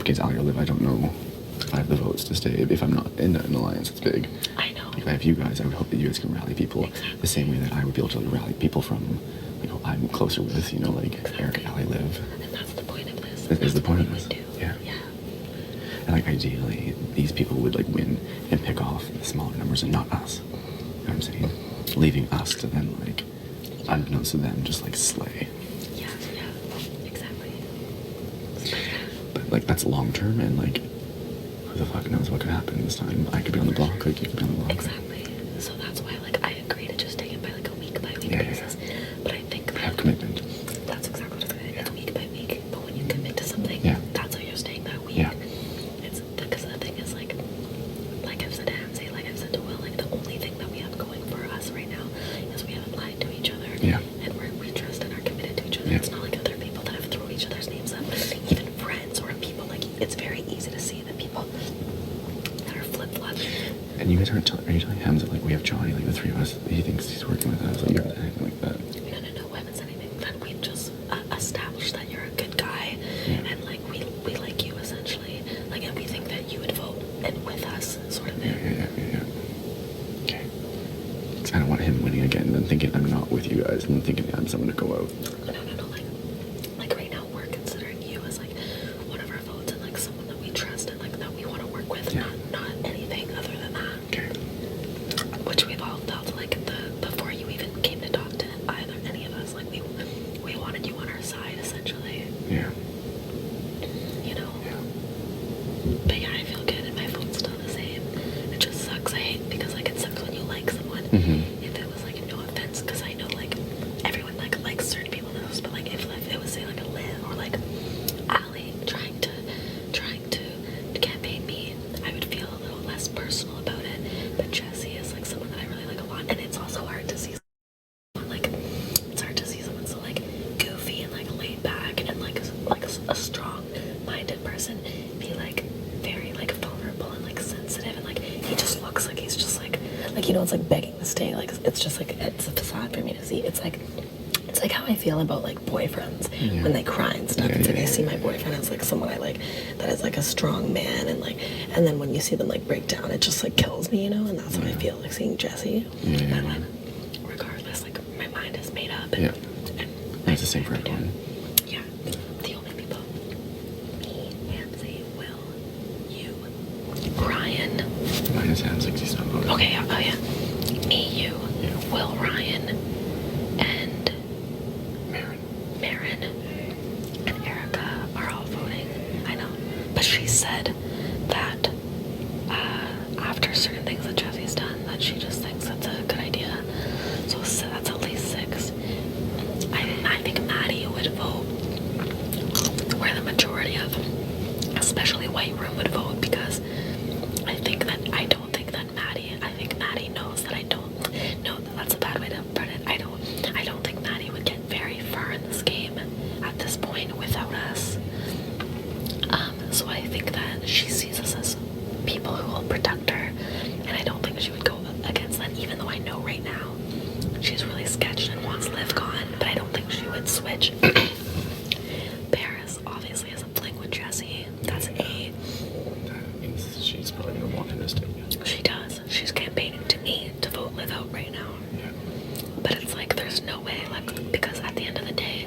case Ali or Liv, I don't know if I have the votes to stay. If I'm not in an alliance, it's big. I know. If I have you guys, I would hope that you guys can rally people the same way that I would be able to rally people from, I'm closer with, like Eric, Ali, Liv. And that's the point of this. That is the point of this. Yeah. And like ideally, these people would like win and pick off the smaller numbers and not us. You know what I'm saying? Leaving us to then like, unbeknownst to them, just like slay. Yeah, exactly. But like that's long term, and like, who the fuck knows what could happen this time? I could be on the block, like you could be on the block. Exactly. So that's why like I agree to just take it by like a week by week basis. But I think that have commitment. That's exactly what it is. It's week by week. But when you commit to something, that's how you're staying that week. Yeah. It's because the thing is like I've said to Hamza, like I've said to Will, like the only thing that we have going for us right now is we haven't lied to each other. Yeah. And we trust and are committed to each other. Yeah. It's not like other people that have thrown each other's names up. Even friends or people, like it's very easy to see the people that are flip-flopping. And you guys are you telling Hamza like we have Johnny, like the three of us, he thinks he's working with us, like anything like that? No, we haven't said anything. That we've just established that you're a good guy, and like we like you essentially, like, and we think that you would vote and with us, sort of thing. Yeah. Okay. 'Cause I don't want him winning again, and then thinking I'm not with you guys, and then thinking I'm someone to go out. No. Like right now we're considering you as like one of our votes and like someone that we trust and like that we want to work with, not anything other than that. Okay. Which we've all felt like before you even came to talk to any of us, like we wanted you on our side essentially. Yeah. Yeah. But yeah, I feel good and my vote's still the same. It just sucks. I hate because like it sucks when you like someone. If it was like no offense, because I know like everyone like likes certain people in the house, but like if it was say like a Liv or like Ali trying to campaign me, I would feel a little less personal about it. But Jessie is like someone that I really like a lot, and it's also hard to see someone like so like goofy and like laid back and like a strong-minded person be like very like vulnerable and like sensitive, and like he just looks like he's just like it's like begging to stay. Like it's just like it's a facade for me to see. It's like how I feel about like boyfriends when they cry and stuff. It's like I see my boyfriend as like someone I like that is like a strong man, and then when you see them like break down, it just like kills me, and that's what I feel like seeing Jessie. And then regardless, like my mind is made up. And it's the same for everyone. Yeah. The only people, me, Nancy, Will, you, Ryan. Mine is Hamza because he's not voting. Okay, me, you, Will, Ryan, and Marin and Erica are all voting. I know. But she said that after certain things that Jessie's done, that she just thinks that's a good idea. So that's at least 6. I think Maddie would vote where the majority of, especially White Room, would vote, because I think Maddie knows that I don't. No, that's a bad way to put it. I don't think Maddie would get very far in this game at this point without us. So I think that she sees us as people who will protect her, and I don't think she would go against that, even though I know right now she's really sketched and wants Liv gone, but I don't think she would switch. Paris obviously has a fling with Jessie. That's A. That means she's probably gonna want him to stay. She does. She's campaigning to me to vote Liv out right now. Yeah. But it's like there's no way, like, because at the end of the day,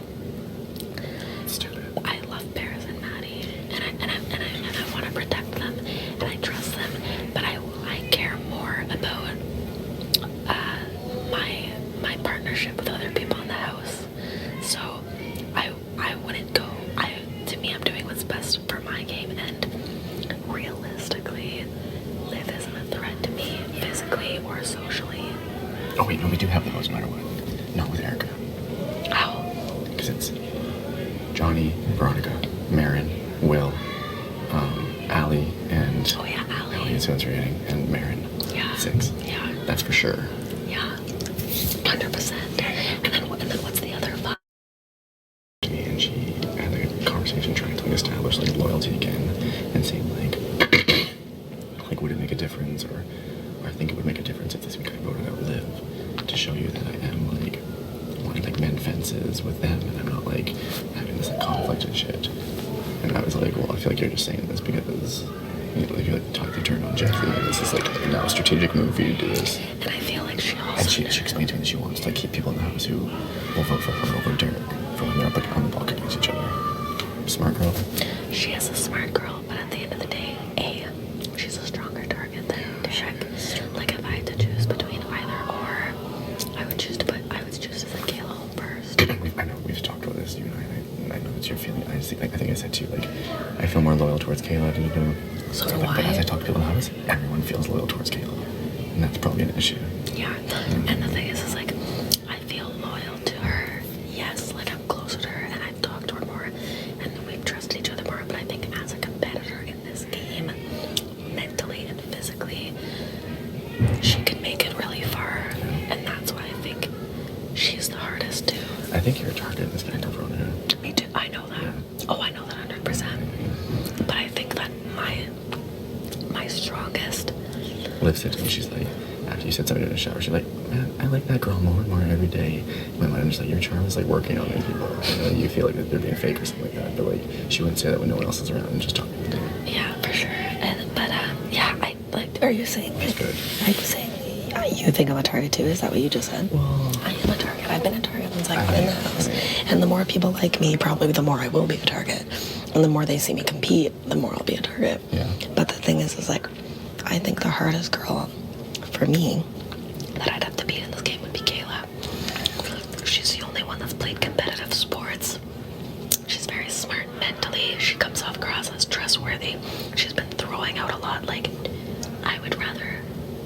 stupid. I love Paris and Maddie, and I want to protect them, and I trust them, but I care more about my partnership with other people in the house. So I wouldn't go. To me, I'm doing what's best for my game, and realistically, Liv isn't a threat to me physically or socially. Oh wait, no, we do have the votes no matter what. Not with Erica. How? Because it's Johnny, Veronica, Marin, Will, Ali, and Oh yeah, Ali. Ali is who it's reading, and Marin. Yeah. 6. Yeah. That's for sure. Yeah. 100%. And then what's the other 5? And she had like a conversation trying to like establish like loyalty again, and saying like would it make a difference, or I think it would make a difference if this week I voted out Liv to show you that I am like wanting like mend fences with them, and I'm not like having this like conflict and shit. And I was like, well, feel like you're just saying this because you feel like the tide have turned on Jesse, and this is like now a strategic move for you to do this. And I feel like she also... And she explained to me that she wants to like keep people in the house who will vote for her over Derek for when they're up on the block against each other. Smart girl. She is a smart girl, but at the end of the day, she's a stronger target than Derek. Like if I had to choose between either or, I would choose to send Kayla home first. I know we've talked about this, you and I know that's your feeling. I think I said too, like I feel more loyal towards Kayla than you do. So do But I. as I talk to people in the house, everyone feels loyal towards Kayla, and that's probably an issue. Yeah, and the thing is like, I feel loyal to her. Yes, like I'm closer to her, and I've talked to her more, and we've trusted each other more. But I think as a competitor in this game, mentally and physically, she could make it really far, and that's why I think she's the hardest to. I think you're a target in this game, Veronica. Me too. I know that. Yeah. Oh, I know that 100%. But I think that my strongest. Liv said to me, she's like, after you said something in the shower, she's like, man, I like that girl more and more every day. My mind is like, your charm is like working on these people. You feel like they're being fake or something like that, but like she wouldn't say that when no one else is around and just talking to them. Yeah, for sure. Yeah, I like. Are you saying? That's good. Are you saying you think I'm a target too? Is that what you just said? Well, I am a target. I've been a target since I've been in the house. And the more people like me, probably the more I will be a target. And the more they see me compete, the more I'll be a target. Yeah. But the thing is like, I think the hardest girl for me that I'd have to beat in this game would be Kayla. She's the only one that's played competitive sports. She's very smart mentally. She comes off across as trustworthy. She's been throwing out a lot. Like, I would rather,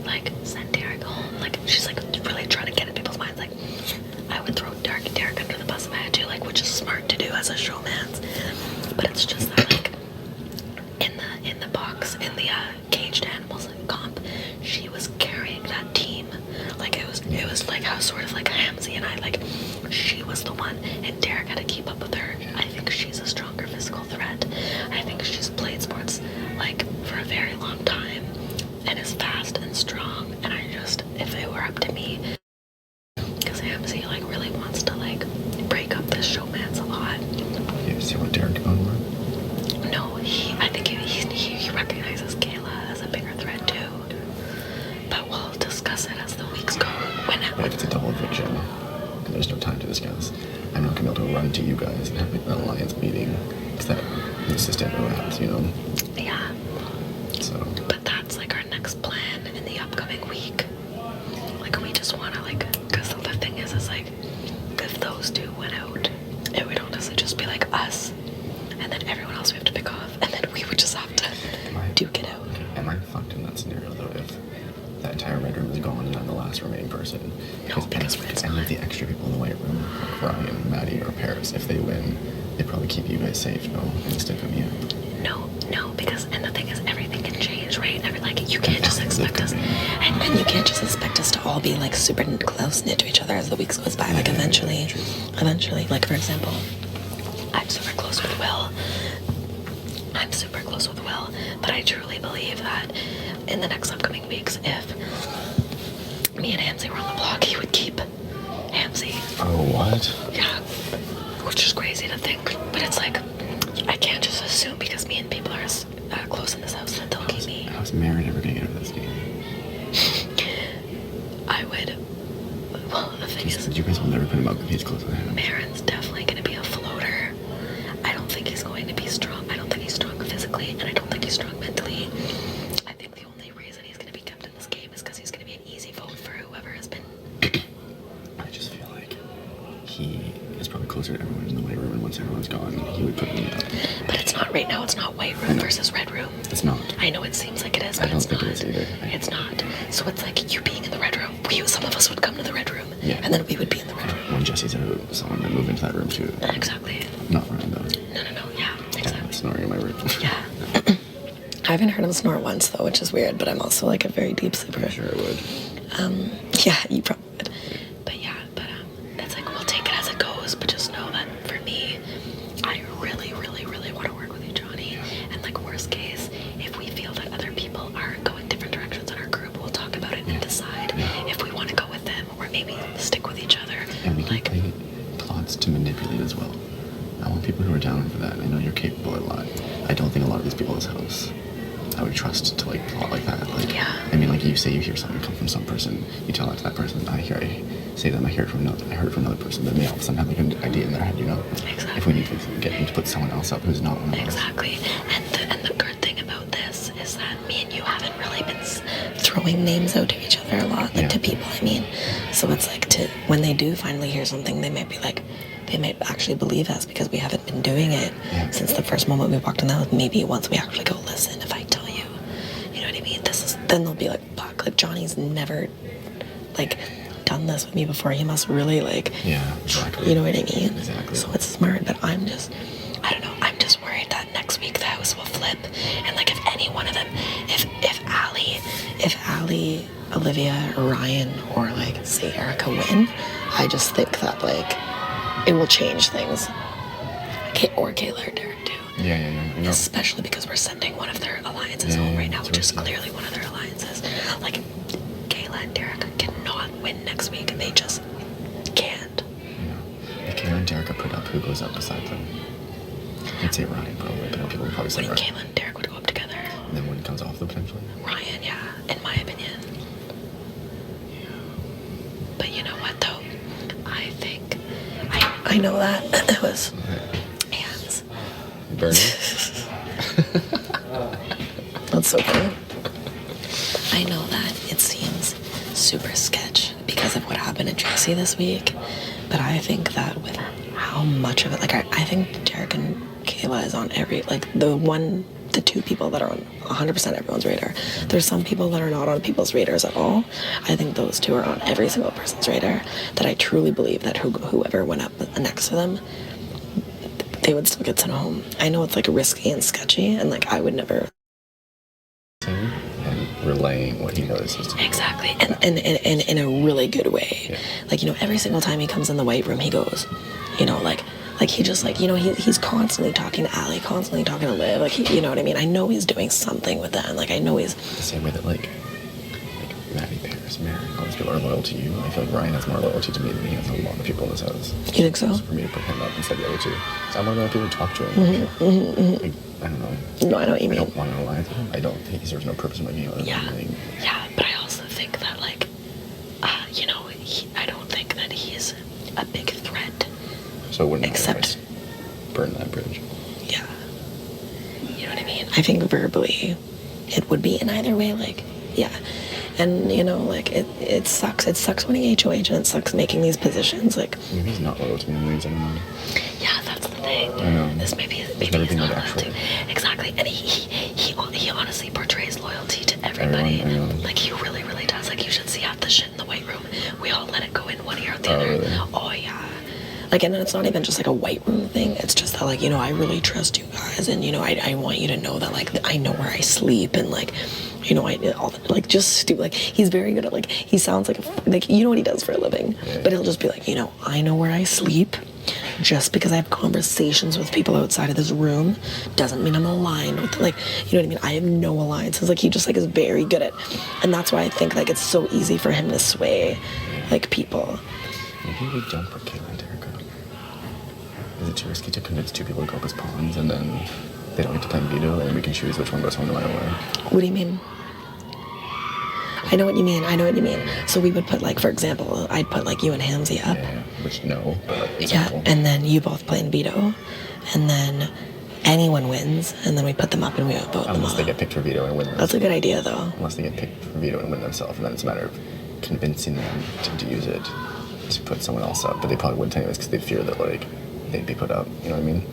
like, send Derek home. Like, she's, like, really trying to get in people's minds. Like, I would throw Derek under the bus if I had to, like, which is smart to do as a showman's. But it's just that, like, in the box, in the caged animals comp, she was carrying that team. Like, it was like how sort of like Hamzy and I, like, she was the one, and Derek had to keep up with her. I think she's a stronger physical threat. I think she's played sports, like, for a very long time, and is fast and strong, and I just, if it were up to me, because Hamzy, like, really wants to, like, break up this showman's a lot. You see what Derek going for? No, I think he recognizes Kayla as a bigger threat too. But we'll discuss it as the weeks go. If it's a double eviction, and there's no time to discuss, I'm not gonna be able to run to you guys and have like, an alliance meeting, because that needs to stay wraps, you know? Yeah. So. But that's like our next plan in the upcoming week. Like, we just wanna, like, because the thing is like, if those two went out, it would honestly just be like us, and then everyone else we have to pick off, and then we would just have to duke it out. Am I fucked in that scenario though if that entire red room is gone and I'm the last remaining person? No, because Red's any not. of the extra people in the white room, like Ryan, Maddie, or Paris, if they win, they probably keep you guys safe, no? And stick with me. No, because, and the thing is, everything can change, right? Like, you can't just expect us, and you can't just expect us to all be, like, super close-knit to each other as the weeks goes by. Like, eventually, like, for example, I'm super close with Will, but I truly believe that in the next upcoming weeks, if me and Hamzy were on the block, he would keep Hamzy. Oh, what? Yeah, which is crazy to think, but it's like, I can't just assume because me and people are close in this house that they'll keep me. How's Marin ever gonna get out of this game? I would. Well, the thing is, You guys will never put him up if he's close to him. Marin's definitely going to be a floater. I don't think he's going to be strong. I don't think he's strong physically, and I don't think he's strong mentally. I think the only reason he's going to be kept in this game is because he's going to be an easy vote for whoever has been. I just feel like he is probably closer to everyone in the white room, and once everyone's gone, he would put me up. But it's not right now. It's not white room versus red room. It's not. I know it seems like it is, I but don't it's think not. it is either. It's not. So it's like you being in the red room. Some of us would come to the red room, Yeah. and then we would be in the red room. When Jesse's out, someone would move into that room too. Exactly. Not Ryan though. No. Yeah, Yeah, exactly. snoring in my room. Yeah. I haven't heard him snort once though, which is weird, but I'm also like a very deep sleeper. I'm sure it would. Yeah, you probably would. But it's like we'll take it as it goes, but just know that for me, I really, really, really want to work with you, Johnny. And like worst case, if we feel that other people are going different directions in our group, we'll talk about it and decide if we want to go with them or maybe stick with each other. And we can Like, play plots to manipulate as well. I want people who are down for that. I know you're capable a lot. I don't think a lot of these people in this house I would trust to like plot like that. Like, Yeah. I mean, like you say you hear something come from some person, you tell that to that person. I say to them, I heard it from another person. Then they all of a sudden have like an idea in their head, you know. Exactly. If we need to get them to put someone else up who's not one of us. Exactly. And the good thing about this is that me and you haven't really been throwing names out to each other a lot, like to people, I mean. So it's like when they do finally hear something, they might be like, they might actually believe us because we haven't been doing it since the first moment we walked in the house. Maybe once we actually go, listen, if I tell you, you know what I mean? Then they'll be like, fuck, like Johnny's never like done this with me before. He must really like, exactly. You know what I mean? Exactly. So it's smart, but I don't know. I'm just worried that next week the house will flip, and like if any one of them, if Allie, Olivia, or Ryan, or like say Erica win, I just think that like it will change things. Or Kayla or Derek too. Yeah. I know. Especially because we're sending one of their alliances home right now, which is clearly one of their alliances. Like Kayla and Derek cannot win next week. They just can't. Yeah. If Kayla and Derek put up, who goes up beside them? I'd say Ryan probably, but people would probably say Ryan. Kayla and Derek would go up together. And then one comes off though potentially? Ryan, yeah, in my opinion. Yeah. But you know what though? I think I know that it was hands. Burning? That's so funny. I know that it seems super sketch because of what happened in Tracy this week, but I think that with how much of it, like I think Derek and Kayla is on every, like the two people that are on 100% everyone's radar. There's some people that are not on people's radars at all. I think those two are on every single person's radar, that I truly believe that whoever went up next to them, they would still get sent home. I know it's like risky and sketchy, and like I would never. And relaying what he notices to Exactly, and in a really good way. Yeah. Like, you know, every single time he comes in the white room, he goes, you know, like he just like, you know, he's constantly talking to Allie, constantly talking to Liv, like you know what I mean? I know he's doing something with that, and like I know he's the same way that like Maddie, Paris, Mary, all these people are loyal to you. I feel like Ryan has more loyalty to me than he has a lot of people in this house. You think so? For me to put him up instead of the other two. So I want to know people to talk to him. Like, I don't know. No, I know what you mean. I don't want to lie to him. I don't think he serves no purpose in my game other than like, Yeah, but I also think that like, you know, I don't think that he's a big threat. So it wouldn't Except burn that bridge. Yeah. You know what I mean? I think verbally it would be in either way, like, yeah. And, you know, like, it sucks. It sucks winning HOH, and it sucks making these positions, like... Maybe he's not loyal to me anyways, I don't know. Yeah, that's the thing. I know. This maybe he's not loyal to... Exactly. And he honestly portrays loyalty to everybody. Everyone, I know. Like, he really, really does. Like, you should see half the shit in the white room. We all let it go in one ear out the other. Really? Oh, yeah. Like, and it's not even just like a white room thing. It's just that, like, you know, I really trust you guys, and, you know, I want you to know that, like, I know where I sleep, and, like, you know, like, just stupid. Like, he's very good at, like, he sounds like, you know what he does for a living, but he'll just be like, you know, I know where I sleep. Just because I have conversations with people outside of this room doesn't mean I'm aligned with, like, you know what I mean? I have no alliances. Like, he just, like, is very good at, and that's why I think, like, it's so easy for him to sway, like, people. Maybe we don't put Kayla and Derek up. Is it too risky to convince two people to go up as pawns and then they don't get to play veto and we can choose which one goes home no matter what? What do you mean? I know what you mean. So we would put, like, for example, I'd put, like, you and Hamzy up. Yeah, which no, but like, Yeah, and then you both play in veto, and then anyone wins, and then we put them up and we vote them all. Unless they get picked for veto and win them. That's a good idea, though. Unless they get picked for veto and win themselves, and then it's a matter of convincing them to use it to put someone else up. But they probably wouldn't anyways because they'd fear that, like, they'd be put up. You know what I mean?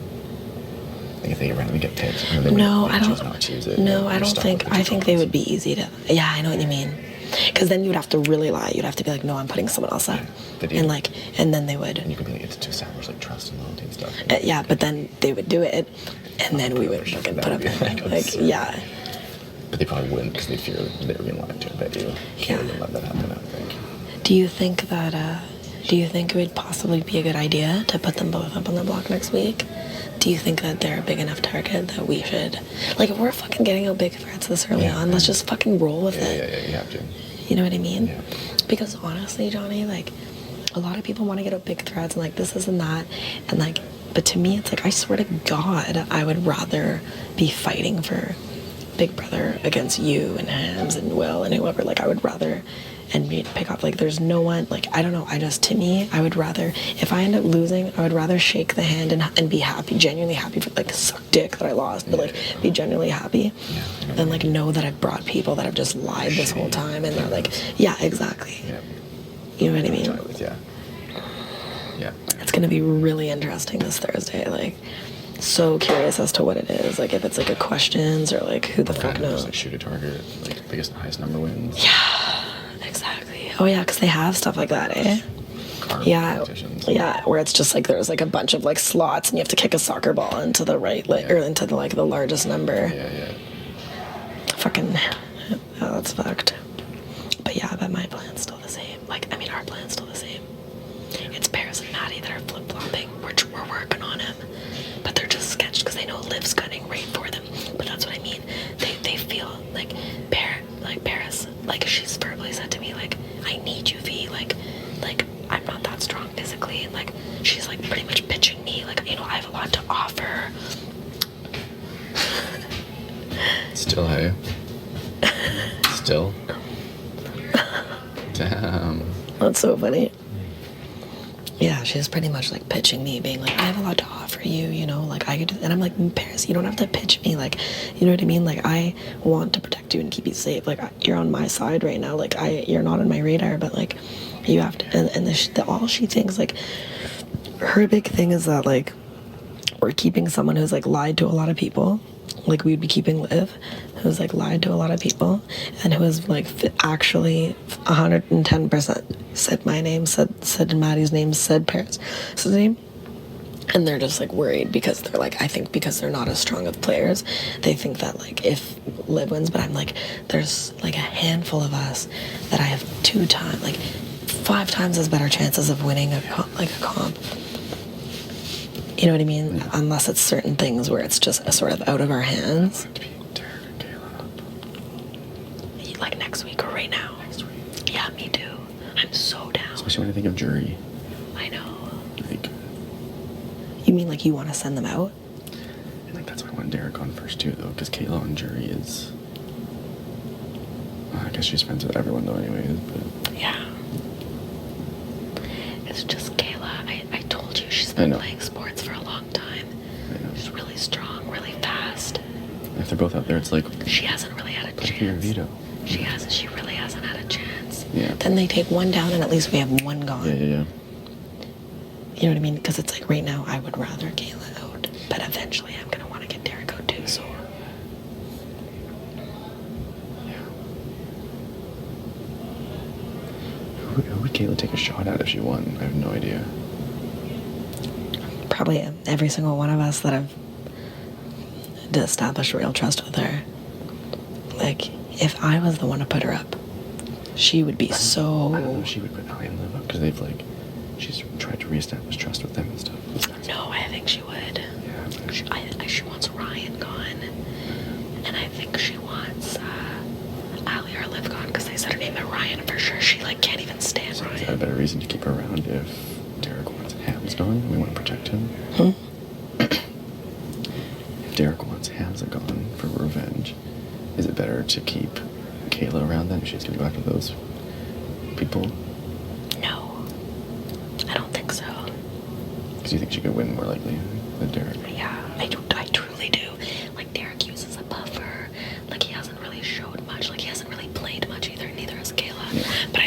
Like if they randomly get picked, and then they choose not to use it. No, I don't think. I think they would be easy to. Yeah, I know what you mean. Because then you'd have to really lie. You'd have to be like, no, I'm putting someone else up, and like, and then they would. And you could be like, it's to establish like trust and loyalty and stuff. Yeah, but then they would do it, and then we would fucking put up like yeah. But they probably wouldn't because they fear they were being lied to. I bet you. Yeah. Wouldn't let that happen. I think. Do you think that? Do you think it would possibly be a good idea to put them both up on the block next week? Do you think that they're a big enough target that we should, like, if we're fucking getting out big threats this early on, let's just fucking roll with it. Yeah, you have to. You know what I mean? Yeah. Because honestly, Johnny, like, a lot of people want to get out big threats and like this and that, and like But to me, it's like, I swear to God, I would rather be fighting for Big Brother against you and Hams and Will and whoever. Like, I would rather, and me pick up, like, there's no one, like, I don't know, to me, I would rather, if I end up losing, I would rather shake the hand and be happy, genuinely happy, for, like, suck dick that I lost, but, like, be genuinely happy, than, like, know that I've brought people that have just lied this whole time, and they're like, yeah, exactly. Yeah. You know what I mean? Yeah. Yeah. It's gonna be really interesting this Thursday, like, so curious as to what it is, like, if it's, like, a questions, or, like, who the fuck knows. Just, like, shoot a target, like, biggest and highest number wins. Yeah, exactly. Oh yeah, because they have stuff like that, eh? Yeah, where it's just like there's like a bunch of like slots and you have to kick a soccer ball into the right, like, or into the, like, the largest number. Yeah. Fucking, oh, that's fucked. But yeah, but my plan's still the same. Like, I mean, our plan's still the same. It's Paris and Maddie that are flip-flopping. We're working on him, but they're just sketched because they know Liv's gunning right for them. But that's what I mean. They feel like Paris, like, she's verbally said to me, like, I need you, V, like I'm not that strong physically, and, like, she's, like, pretty much pitching me, like, you know, I have a lot to offer. Still, hey? Still? Damn. That's so funny. Yeah, she's pretty much, like, pitching me, being like, I have a lot to offer you, you know, like, I could, and I'm like, Paris, you don't have to pitch me, like, you know what I mean? Like, I want to protect you and keep you safe. Like, you're on my side right now. Like, you're not on my radar, but, like, you have to, and all she thinks, like, her big thing is that, like, we're keeping someone who's, like, lied to a lot of people. Like, we'd be keeping Liv, who's, like, lied to a lot of people, and who has, like, actually 110% said my name, said Maddie's name, said Paris' name. And they're just, like, worried because they're, like, I think because they're not as strong of players, they think that, like, if Liv wins, but I'm like, there's, like, a handful of us that I have 5 times as better chances of winning a comp. You know what I mean? Yeah. Unless it's certain things where it's just sort of out of our hands. Like next week or right now. Next week. Yeah, me too. I'm so down. Especially when I think of jury. I know. Like, you mean like you want to send them out? And like that's why I want Derek on first too, though, because Kayla on jury is. I guess she's friends with everyone though, anyways. But yeah. It's just Kayla. I told you she's been playing sports for a long time. She's really strong, really fast. If they're both out there, it's like she hasn't really had a chance. Your veto. She hasn't. She really hasn't had a chance. Yeah. Then they take one down, and at least we have one gone. Yeah. You know what I mean? Because it's like right now, I would rather Kayla out, but eventually, I'm gonna want to get Derek out too. So. Who would Kayla take a shot at if she won? I have no idea. Probably every single one of us that have established real trust with her. Like, if I was the one to put her up, she would be so... I don't know if she would put Ali and Liv up, because they've, like, she's tried to reestablish trust with them and stuff. No, I think she would. Yeah. She wants Ryan gone. And I think she wants Ali or Liv gone, because they said her name at Ryan for sure. She, like, can't even stand Ryan. Is that a better reason to keep her around if Derek wants Hams gone and we want to protect him? If Derek wants Hamza gone for revenge, is it better to keep Kayla around then if she's going to go after those people? No. I don't think so. Because you think she could win more likely than Derek? Yeah, I truly do. Like, Derek uses a buffer. Like, he hasn't really showed much. Like, he hasn't really played much either. Neither has Kayla. Yeah. But